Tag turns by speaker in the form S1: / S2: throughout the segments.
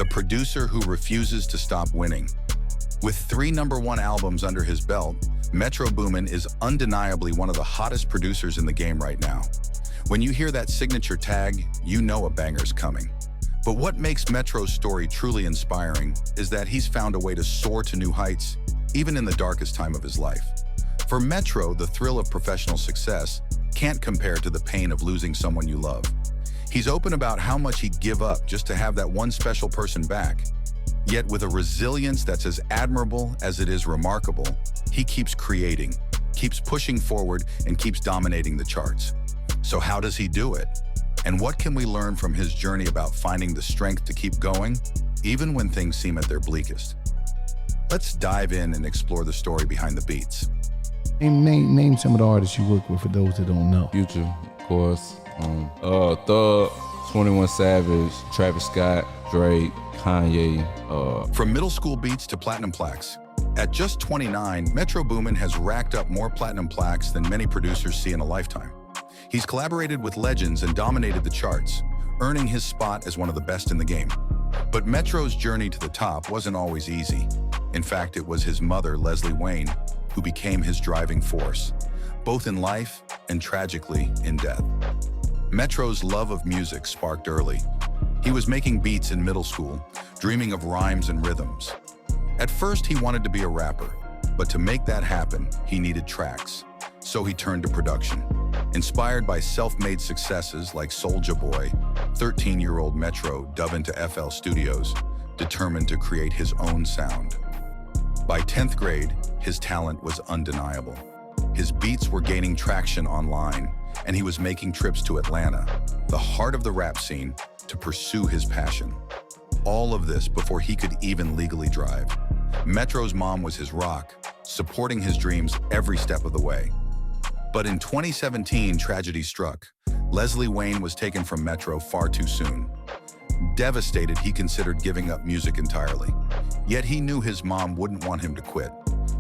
S1: the producer who refuses to stop winning. With 3 #1 albums under his belt, Metro Boomin is undeniably one of the hottest producers in the game right now. When you hear that signature tag, you know a banger's coming. But what makes Metro's story truly inspiring is that he's found a way to soar to new heights, even in the darkest time of his life. For Metro, the thrill of professional success can't compare to the pain of losing someone you love. He's open about how much he'd give up just to have that one special person back. Yet with a resilience that's as admirable as it is remarkable, he keeps creating, keeps pushing forward, and keeps dominating the charts. So how does he do it? And what can we learn from his journey about finding the strength to keep going, even when things seem at their bleakest? Let's dive in and explore the story behind the beats.
S2: Name some of the artists you work with for those that don't know.
S3: Future, of course. Thug, 21 Savage, Travis Scott, Drake, Kanye.
S1: From middle school beats to platinum plaques. At just 29, Metro Boomin has racked up more platinum plaques than many producers see in a lifetime. He's collaborated with legends and dominated the charts, earning his spot as one of the best in the game. But Metro's journey to the top wasn't always easy. In fact, it was his mother, Leslie Wayne, who became his driving force, both in life and tragically in death. Metro's love of music sparked early. He was making beats in middle school, dreaming of rhymes and rhythms. At first, he wanted to be a rapper, but to make that happen, he needed tracks. So he turned to production. Inspired by self-made successes like Soulja Boy, 13-year-old Metro dove into FL Studios, determined to create his own sound. By 10th grade, his talent was undeniable. His beats were gaining traction online, and he was making trips to Atlanta, the heart of the rap scene, to pursue his passion. All of this before he could even legally drive. Metro's mom was his rock, supporting his dreams every step of the way. But in 2017, tragedy struck. Leslie Wayne was taken from Metro far too soon. Devastated, he considered giving up music entirely. Yet he knew his mom wouldn't want him to quit.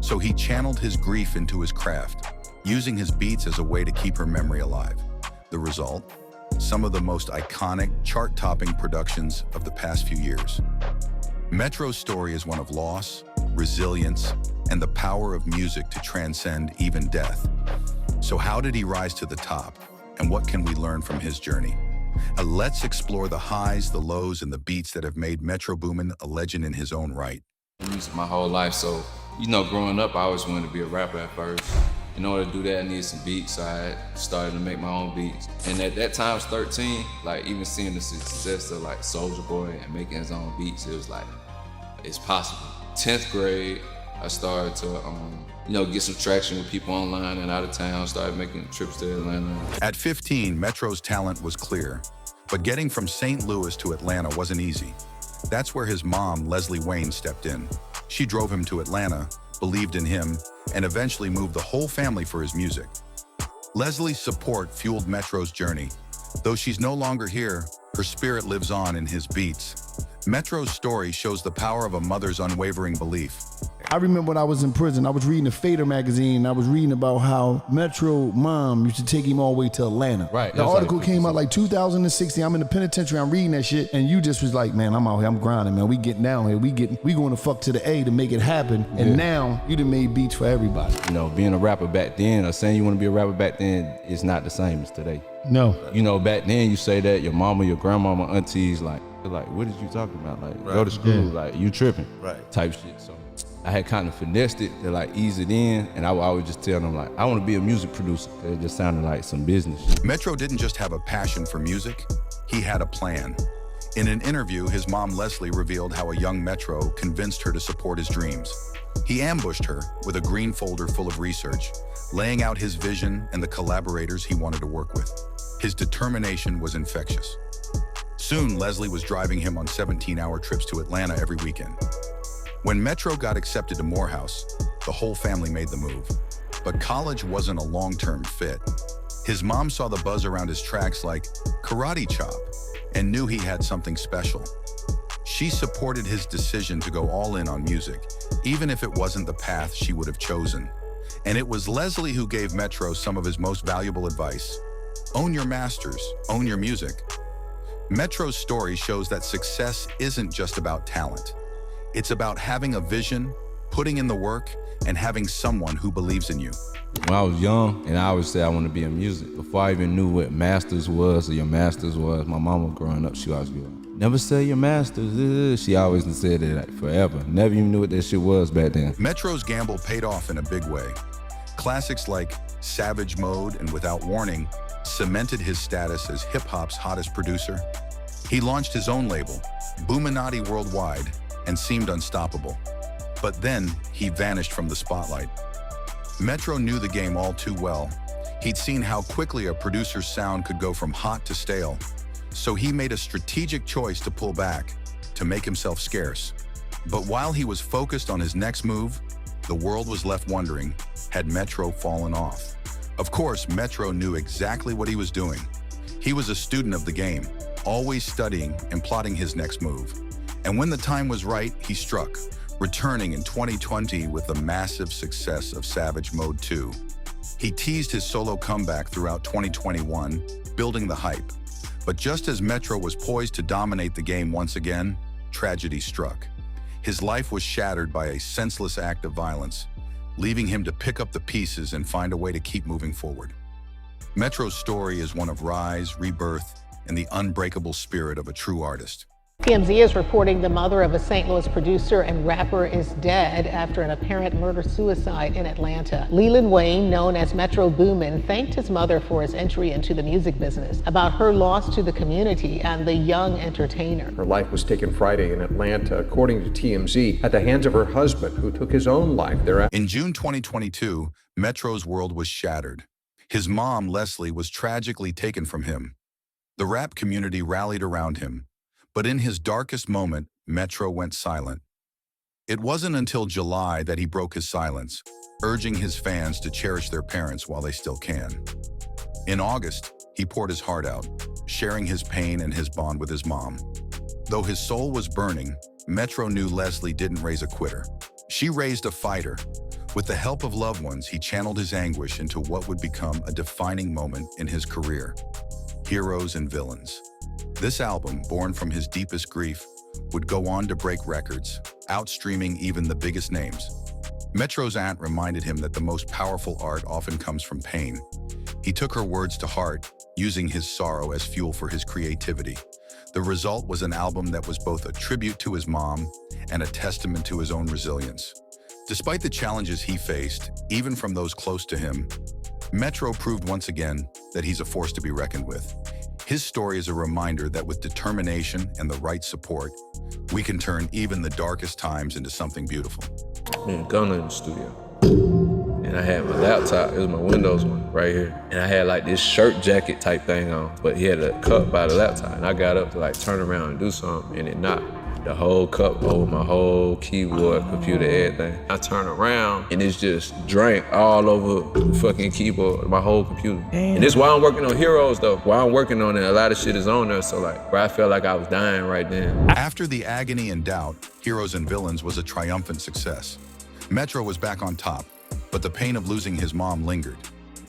S1: So he channeled his grief into his craft, using his beats as a way to keep her memory alive. The result? Some of the most iconic, chart-topping productions of the past few years. Metro's story is one of loss, resilience, and the power of music to transcend even death. So how did he rise to the top, and what can we learn from his journey? Let's explore the highs, the lows, and the beats that have made Metro Boomin a legend in his own right.
S3: Music my whole life, so, growing up, I always wanted to be a rapper at first. In order to do that, I needed some beats, so I started to make my own beats. And at that time, I was 13, even seeing the success of Soulja Boy and making his own beats, it was like, it's possible. 10th grade, I started to, get some traction with people online and out of town, started making trips to Atlanta.
S1: At 15, Metro's talent was clear, but getting from St. Louis to Atlanta wasn't easy. That's where his mom, Leslie Wayne, stepped in. She drove him to Atlanta, believed in him, and eventually moved the whole family for his music. Leslie's support fueled Metro's journey. Though she's no longer here, her spirit lives on in his beats. Metro's story shows the power of a mother's unwavering belief.
S2: I remember when I was in prison, I was reading the Fader magazine, and I was reading about how Metro mom used to take him all the way to Atlanta.
S3: Right.
S2: The article came out 2016. I'm in the penitentiary, I'm reading that shit, and you just was like, man, I'm out here, I'm grinding, man. We getting down here. We going to fuck to the A to make it happen. And now you done made beats for everybody.
S3: Being a rapper back then or saying you want to be a rapper back then is not the same as today.
S2: No.
S3: Back then you say that, your mama, your grandmama, aunties, what is you talking about? Go to school, you tripping, type shit. So I had kind of finessed it to ease it in, and I would always just tell them I want to be a music producer. It just sounded like some business.
S1: Metro didn't just have a passion for music, he had a plan. In an interview, his mom Leslie revealed how a young Metro convinced her to support his dreams. He ambushed her with a green folder full of research, laying out his vision and the collaborators he wanted to work with. His determination was infectious. Soon, Leslie was driving him on 17-hour trips to Atlanta every weekend. When Metro got accepted to Morehouse, the whole family made the move. But college wasn't a long-term fit. His mom saw the buzz around his tracks like Karate Chop and knew he had something special. She supported his decision to go all in on music, even if it wasn't the path she would have chosen. And it was Leslie who gave Metro some of his most valuable advice. Own your masters, own your music. Metro's story shows that success isn't just about talent. It's about having a vision, putting in the work, and having someone who believes in you.
S3: When I was young, and I always said I want to be in music. Before I even knew what masters was or your masters was, my mama growing up, she always go, never say your masters. She always said it like forever. Never even knew what that shit was back then.
S1: Metro's gamble paid off in a big way. Classics like Savage Mode and Without Warning cemented his status as hip-hop's hottest producer. He launched his own label, Boominati Worldwide, and seemed unstoppable. But then he vanished from the spotlight. Metro knew the game all too well. He'd seen how quickly a producer's sound could go from hot to stale. So he made a strategic choice to pull back, to make himself scarce. But while he was focused on his next move, the world was left wondering, had Metro fallen off? Of course, Metro knew exactly what he was doing. He was a student of the game, always studying and plotting his next move. And when the time was right, he struck, returning in 2020 with the massive success of Savage Mode 2. He teased his solo comeback throughout 2021, building the hype. But just as Metro was poised to dominate the game once again, tragedy struck. His life was shattered by a senseless act of violence, leaving him to pick up the pieces and find a way to keep moving forward. Metro's story is one of rise, rebirth, and the unbreakable spirit of a true artist.
S4: TMZ is reporting the mother of a St. Louis producer and rapper is dead after an apparent murder-suicide in Atlanta. Leland Wayne, known as Metro Boomin, thanked his mother for his entry into the music business, about her loss to the community and the young entertainer.
S5: Her life was taken Friday in Atlanta, according to TMZ, at the hands of her husband, who took his own life thereafter.
S1: In June 2022, Metro's world was shattered. His mom, Leslie, was tragically taken from him. The rap community rallied around him. But in his darkest moment, Metro went silent. It wasn't until July that he broke his silence, urging his fans to cherish their parents while they still can. In August, he poured his heart out, sharing his pain and his bond with his mom. Though his soul was burning, Metro knew Leslie didn't raise a quitter. She raised a fighter. With the help of loved ones, he channeled his anguish into what would become a defining moment in his career: Heroes and Villains. This album, born from his deepest grief, would go on to break records, outstreaming even the biggest names. Metro's aunt reminded him that the most powerful art often comes from pain. He took her words to heart, using his sorrow as fuel for his creativity. The result was an album that was both a tribute to his mom and a testament to his own resilience. Despite the challenges he faced, even from those close to him, Metro proved once again that he's a force to be reckoned with. His story is a reminder that with determination and the right support, we can turn even the darkest times into something beautiful.
S3: Me and Gunner in the studio. And I had my laptop, it was my Windows one right here. And I had like this shirt jacket type thing on, but he had a cup by the laptop. And I got up to like turn around and do something, and it knocked the whole cup over my whole keyboard, computer, everything. I turn around and it's just drank all over the fucking keyboard, my whole computer. Damn. And this is why I'm working on Heroes though. While I'm working on it, a lot of shit is on there, so like, where I felt like I was dying right then.
S1: After the agony and doubt, Heroes and Villains was a triumphant success. Metro was back on top, but the pain of losing his mom lingered.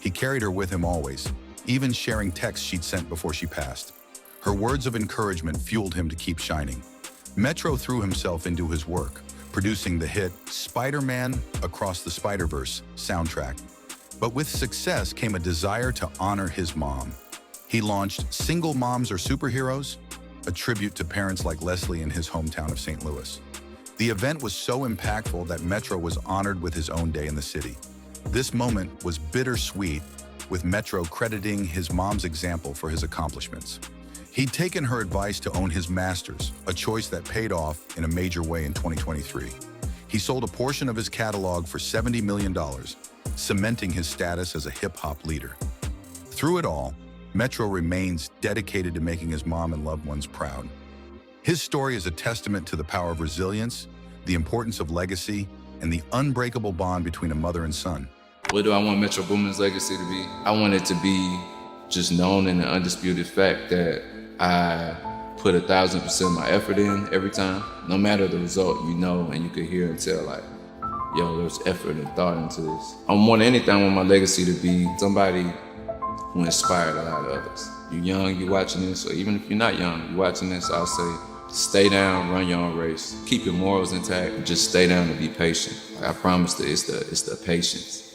S1: He carried her with him always, even sharing texts she'd sent before she passed. Her words of encouragement fueled him to keep shining. Metro threw himself into his work, producing the hit Spider-Man Across the Spider-Verse soundtrack. But with success came a desire to honor his mom. He launched Single Moms Are Superheroes, a tribute to parents like Leslie in his hometown of St. Louis. The event was so impactful that Metro was honored with his own day in the city. This moment was bittersweet, with Metro crediting his mom's example for his accomplishments. He'd taken her advice to own his masters, a choice that paid off in a major way in 2023. He sold a portion of his catalog for $70 million, cementing his status as a hip-hop leader. Through it all, Metro remains dedicated to making his mom and loved ones proud. His story is a testament to the power of resilience, the importance of legacy, and the unbreakable bond between a mother and son.
S3: What do I want Metro Boomin's legacy to be? I want it to be just known in the undisputed fact that I put 1,000% of my effort in every time. No matter the result, you know, and you can hear and tell like, yo, there's effort and thought into this. I more than anything, I want my legacy to be somebody who inspired a lot of others. you're young, you're watching this, or even if you're not young, you're watching this, I'll say, stay down, run your own race. Keep your morals intact, just stay down and be patient. I promise that it's the patience.